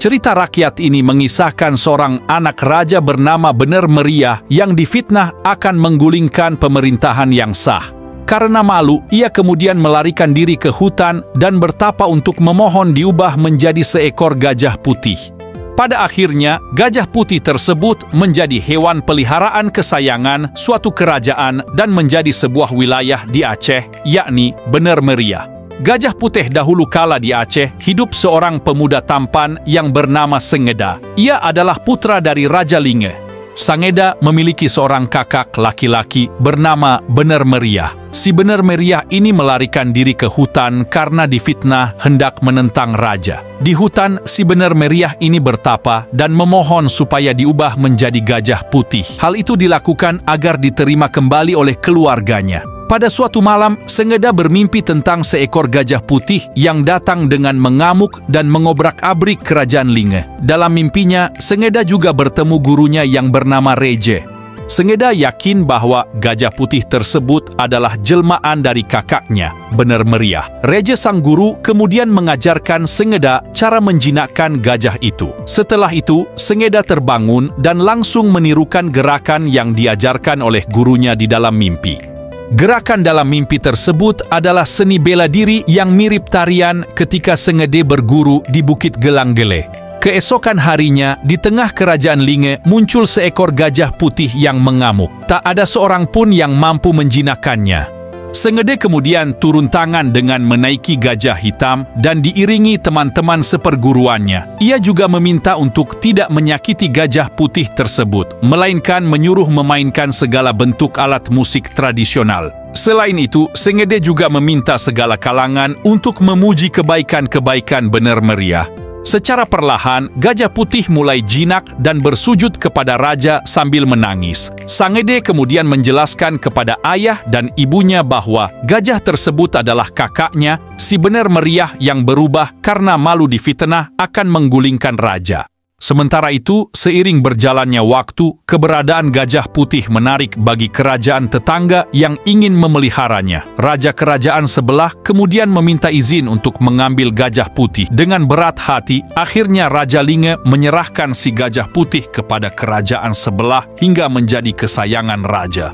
Cerita rakyat ini mengisahkan seorang anak raja bernama Bener Meriah yang difitnah akan menggulingkan pemerintahan yang sah. Karena malu, ia kemudian melarikan diri ke hutan dan bertapa untuk memohon diubah menjadi seekor gajah putih. Pada akhirnya, gajah putih tersebut menjadi hewan peliharaan kesayangan suatu kerajaan dan menjadi sebuah wilayah di Aceh, yakni Bener Meriah. Gajah putih dahulu kala di Aceh hidup seorang pemuda tampan yang bernama Sengeda. Ia adalah putra dari Raja Linge. Sengeda memiliki seorang kakak laki-laki bernama Bener Meriah. Si Bener Meriah ini melarikan diri ke hutan karena difitnah hendak menentang raja. Di hutan, si Bener Meriah ini bertapa dan memohon supaya diubah menjadi gajah putih. Hal itu dilakukan agar diterima kembali oleh keluarganya. Pada suatu malam, Sengeda bermimpi tentang seekor gajah putih yang datang dengan mengamuk dan mengobrak-abrik kerajaan Linge. Dalam mimpinya, Sengeda juga bertemu gurunya yang bernama Reje. Sengeda yakin bahwa gajah putih tersebut adalah jelmaan dari kakaknya, Bener Meriah. Reje sang guru kemudian mengajarkan Sengeda cara menjinakkan gajah itu. Setelah itu, Sengeda terbangun dan langsung menirukan gerakan yang diajarkan oleh gurunya di dalam mimpi. Gerakan dalam mimpi tersebut adalah seni bela diri yang mirip tarian ketika Sengede berguru di Bukit Gelang-Gele. Keesokan harinya, di tengah kerajaan Linge muncul seekor gajah putih yang mengamuk. Tak ada seorang pun yang mampu menjinakkannya. Sengede kemudian turun tangan dengan menaiki gajah hitam dan diiringi teman-teman seperguruannya. Ia juga meminta untuk tidak menyakiti gajah putih tersebut, melainkan menyuruh memainkan segala bentuk alat musik tradisional. Selain itu, Sengede juga meminta segala kalangan untuk memuji kebaikan-kebaikan Bener Meriah. Secara perlahan, gajah putih mulai jinak dan bersujud kepada raja sambil menangis. Sengede kemudian menjelaskan kepada ayah dan ibunya bahwa gajah tersebut adalah kakaknya, si Bener Meriah yang berubah karena malu difitnah akan menggulingkan raja. Sementara itu, seiring berjalannya waktu, keberadaan gajah putih menarik bagi kerajaan tetangga yang ingin memeliharanya. Raja kerajaan sebelah kemudian meminta izin untuk mengambil gajah putih. Dengan berat hati, akhirnya Raja Linge menyerahkan si gajah putih kepada kerajaan sebelah hingga menjadi kesayangan raja.